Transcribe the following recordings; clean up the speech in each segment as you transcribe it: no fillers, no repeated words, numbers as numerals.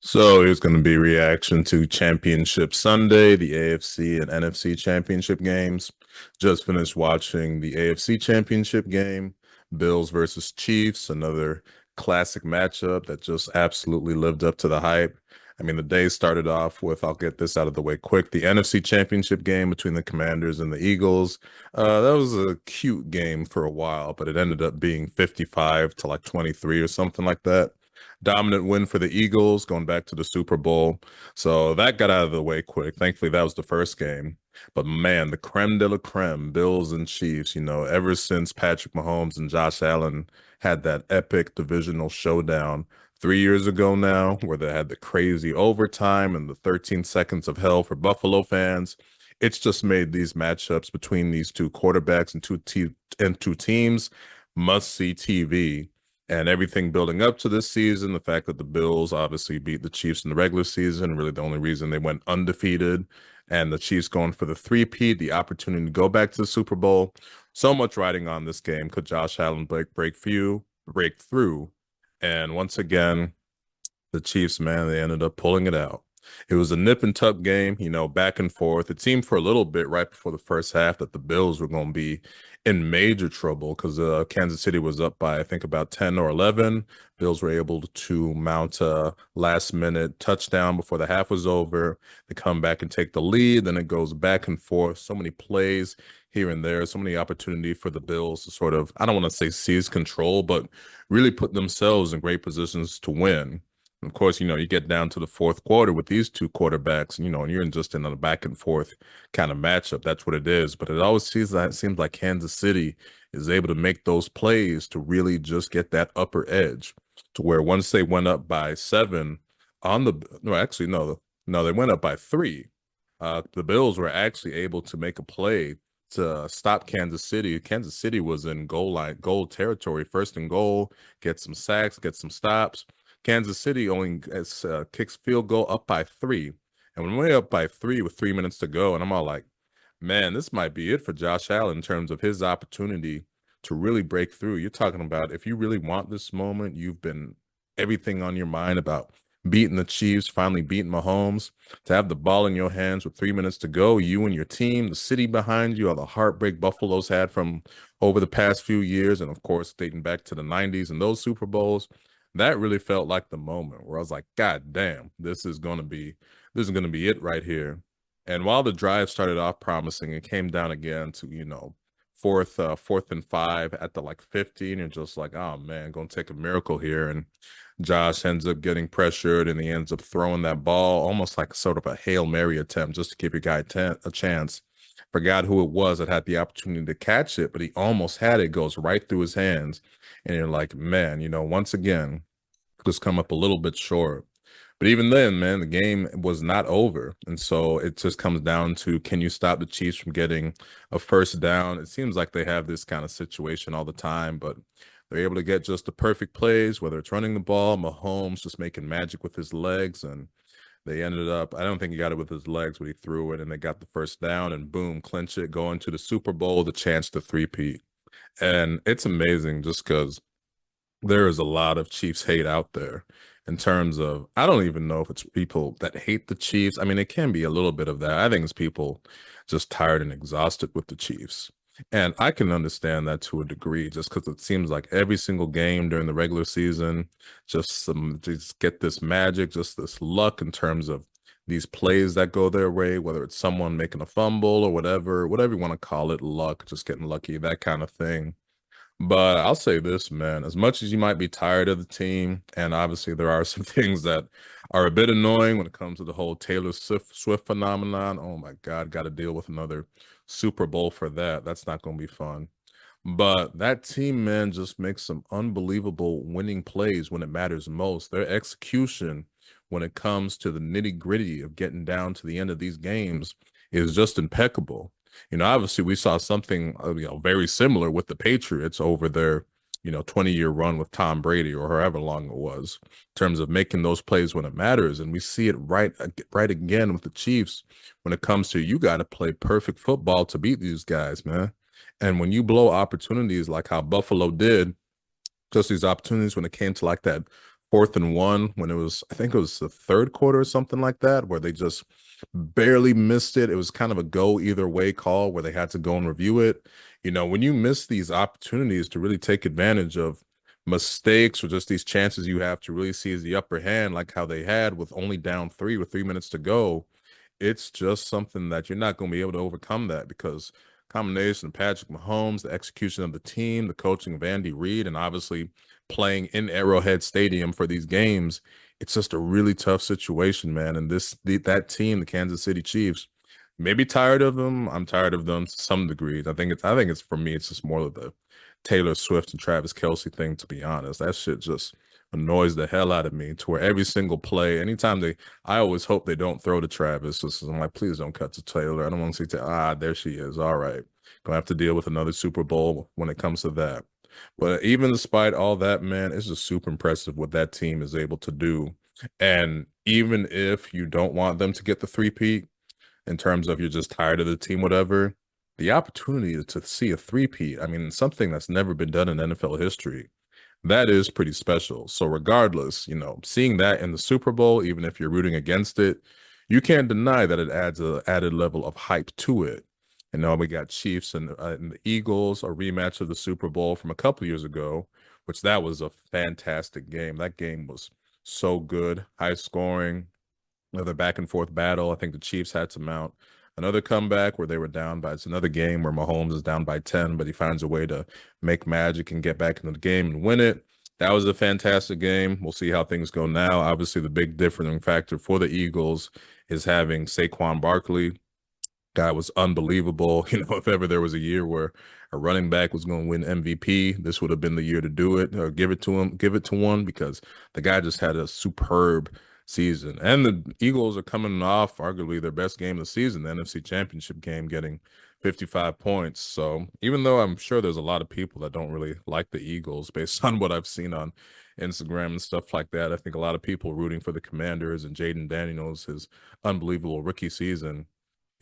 So it's going to be reaction to Championship Sunday, the AFC and NFC Championship games. Just finished watching the AFC Championship game, Bills versus Chiefs, another classic matchup that just absolutely lived up to the hype. I mean, the day started off with, I'll get this out of the way quick, the NFC Championship game between the Commanders and the Eagles. That was a cute game for a while, but it ended up being 55 to like 23 or something like that. Dominant win for the Eagles, going back to the Super Bowl. So that got out of the way quick. Thankfully, that was the first game. But man, the creme de la creme, Bills and Chiefs, ever since Patrick Mahomes and Josh Allen had that epic divisional showdown 3 years ago now, where they had the crazy overtime and the 13 seconds of hell for Buffalo fans. It's just made these matchups between these two quarterbacks and two teams must see TV, and everything building up to this season, the fact that the Bills obviously beat the Chiefs in the regular season, really the only reason they went undefeated, and the Chiefs going for the three-peat, the opportunity to go back to the Super Bowl. So much riding on this game. Could Josh Allen break through? And once again, the Chiefs, man, they ended up pulling it out. It was a nip and tuck game, back and forth. It seemed for a little bit right before the first half that the Bills were going to be in major trouble because Kansas City was up by, I think, about 10 or 11. Bills were able to mount a last minute touchdown before the half was over. They come back and take the lead. Then it goes back and forth. So many plays here and there, so many opportunity for the Bills to sort of, I don't want to say seize control, but really put themselves in great positions to win. Of course, you get down to the fourth quarter with these two quarterbacks, and you're just in a back and forth kind of matchup. That's what it is. But it seems like Kansas City is able to make those plays to really just get that upper edge to where once they went up by seven on the, no, actually, no, they went up by three. The Bills were actually able to make a play to stop Kansas City. Kansas City was in goal territory, first and goal, get some sacks, get some stops. Kansas City only kicks field goal up by three. And when we're up by three with 3 minutes to go, and I'm all like, man, this might be it for Josh Allen in terms of his opportunity to really break through. You're talking about if you really want this moment, you've been everything on your mind about beating the Chiefs, finally beating Mahomes, to have the ball in your hands with 3 minutes to go, you and your team, the city behind you, all the heartbreak Buffalo's had from over the past few years, and of course, dating back to the 90s and those Super Bowls. That really felt like the moment where I was like, God damn, this is gonna be it right here. And while the drive started off promising, it came down again to, fourth and five at the like 50, and you're just like, oh man, gonna take a miracle here. And Josh ends up getting pressured and he ends up throwing that ball almost like sort of a Hail Mary attempt just to give your guy a chance. Forgot who it was that had the opportunity to catch it, but he almost had it, goes right through his hands. And you're like, man, once again, just come up a little bit short. But even then, man, the game was not over. And so it just comes down to, can you stop the Chiefs from getting a first down? It seems like they have this kind of situation all the time, but they're able to get just the perfect plays, whether it's running the ball, Mahomes just making magic with his legs. And they ended up, I don't think he got it with his legs, but he threw it and they got the first down and boom, clinch it, go into the Super Bowl, the chance to three-peat. And it's amazing just because there is a lot of Chiefs hate out there in terms of, I don't even know if it's people that hate the Chiefs. I mean, it can be a little bit of that. I think it's people just tired and exhausted with the Chiefs. And I can understand that to a degree, just because it seems like every single game during the regular season, just get this magic, just this luck in terms of these plays that go their way, whether it's someone making a fumble or whatever you want to call it, luck, just getting lucky, that kind of thing. But I'll say this, man, as much as you might be tired of the team, and obviously there are some things that are a bit annoying when it comes to the whole Taylor Swift phenomenon. Oh my God, got to deal with another Super Bowl for that. That's not going to be fun. But that team, man, just makes some unbelievable winning plays when it matters most. Their execution when it comes to the nitty-gritty of getting down to the end of these games is just impeccable. Obviously we saw something, very similar with the Patriots over their, 20-year run with Tom Brady or however long it was in terms of making those plays when it matters. And we see it right again with the Chiefs when it comes to you got to play perfect football to beat these guys, man. And when you blow opportunities like how Buffalo did, just these opportunities when it came to like that 4th and 1 when it was, I think it was the third quarter or something like that, where they just barely missed it. It was kind of a go either way call where they had to go and review it. When you miss these opportunities to really take advantage of mistakes or just these chances you have to really seize the upper hand, like how they had with only down three with 3 minutes to go, it's just something that you're not going to be able to overcome that because combination of Patrick Mahomes, the execution of the team, the coaching of Andy Reid, and obviously playing in Arrowhead Stadium for these games, it's just a really tough situation, man. And that team, the Kansas City Chiefs, maybe tired of them. I'm tired of them to some degree. I think it's for me, it's just more of the Taylor Swift and Travis Kelce thing, to be honest. That shit just annoys the hell out of me to where every single play, anytime I always hope they don't throw to Travis. Just, I'm like, please don't cut to Taylor. I don't want to see there she is. All right. Gonna have to deal with another Super Bowl when it comes to that. But even despite all that, man, it's just super impressive what that team is able to do. And even if you don't want them to get the three-peat, in terms of you're just tired of the team, whatever, the opportunity to see a three-peat, I mean, something that's never been done in NFL history, that is pretty special. So regardless, seeing that in the Super Bowl, even if you're rooting against it, you can't deny that it adds a added level of hype to it. And now we got Chiefs and the Eagles, a rematch of the Super Bowl from a couple years ago, which that was a fantastic game. That game was so good, high scoring, another back and forth battle. I think the Chiefs had to mount another comeback where they were down by, it's another game where Mahomes is down by 10, but he finds a way to make magic and get back into the game and win it. That was a fantastic game. We'll see how things go now. Obviously, the big difference factor for the Eagles is having Saquon Barkley. Guy was unbelievable. If ever there was a year where a running back was going to win MVP, this would have been the year to do it or give it to him, give it to one, because the guy just had a superb season. And the Eagles are coming off arguably their best game of the season, the NFC Championship game, getting 55 points. So even though I'm sure there's a lot of people that don't really like the Eagles based on what I've seen on Instagram and stuff like that, I think a lot of people rooting for the Commanders and Jaden Daniels, his unbelievable rookie season.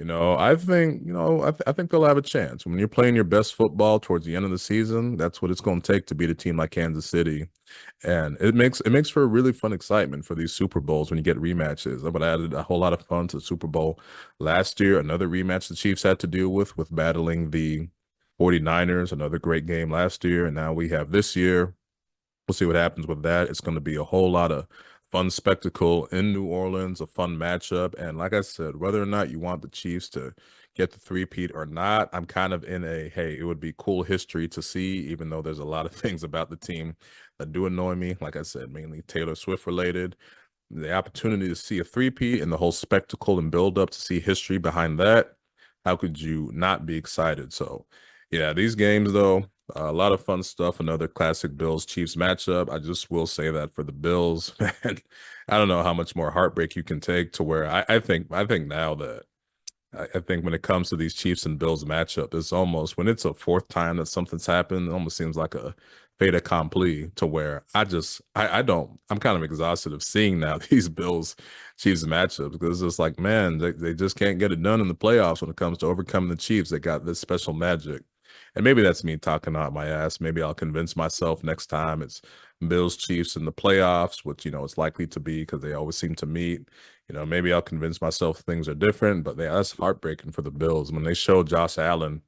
I think they'll have a chance. When you're playing your best football towards the end of the season, that's what it's going to take to beat a team like Kansas City. And it makes for a really fun excitement for these Super Bowls when you get rematches. But I added a whole lot of fun to the Super Bowl last year. Another rematch the Chiefs had to deal with battling the 49ers, another great game last year. And now we have this year. We'll see what happens with that. It's going to be a whole lot of fun spectacle in New Orleans, a fun matchup. And like I said, whether or not you want the Chiefs to get the three-peat or not, I'm kind of in a, hey, it would be cool history to see, even though there's a lot of things about the team that do annoy me. Like I said, mainly Taylor Swift related. The opportunity to see a three-peat and the whole spectacle and build up to see history behind that, how could you not be excited? So, yeah, these games, though, a lot of fun stuff. Another classic Bills Chiefs matchup. I just will say that for the Bills, man, I don't know how much more heartbreak you can take to where I think now that I think when it comes to these Chiefs and Bills matchup, it's almost when it's a fourth time that something's happened, it almost seems like a fait accompli to where I don't, I'm kind of exhausted of seeing now these Bills Chiefs matchups because it's just like, man, they just can't get it done in the playoffs when it comes to overcoming the Chiefs. They got this special magic. And maybe that's me talking out my ass. Maybe I'll convince myself next time it's Bills Chiefs in the playoffs, which it's likely to be because they always seem to meet. Maybe I'll convince myself things are different, but that's heartbreaking for the Bills. When they showed Josh Allen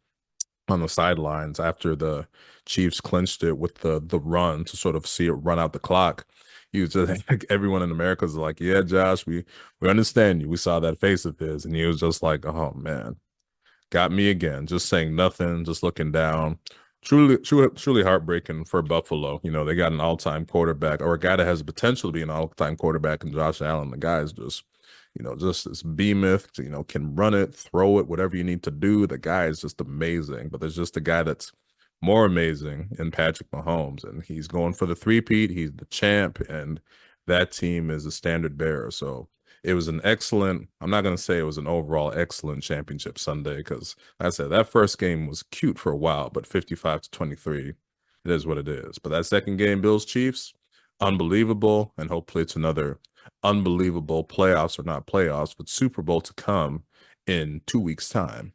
on the sidelines after the Chiefs clinched it with the run to sort of see it run out the clock, he was just like, everyone in America was like, yeah, Josh, we understand you. We saw that face of his, and he was just like, oh man, got me again, just saying nothing, just looking down. Truly, truly, truly heartbreaking for Buffalo. They got an all-time quarterback or a guy that has the potential to be an all-time quarterback in Josh Allen. The guy is just this behemoth, can run it, throw it, whatever you need to do. The guy is just amazing. But there's just a guy that's more amazing in Patrick Mahomes, and he's going for the three-peat. He's the champ, and that team is a standard bearer. So it was an excellent, I'm not going to say it was an overall excellent championship Sunday because like I said, that first game was cute for a while, but 55-23, it is what it is. But that second game, Bills Chiefs, unbelievable. And hopefully it's another unbelievable playoffs or not playoffs, but Super Bowl to come in 2 weeks' time.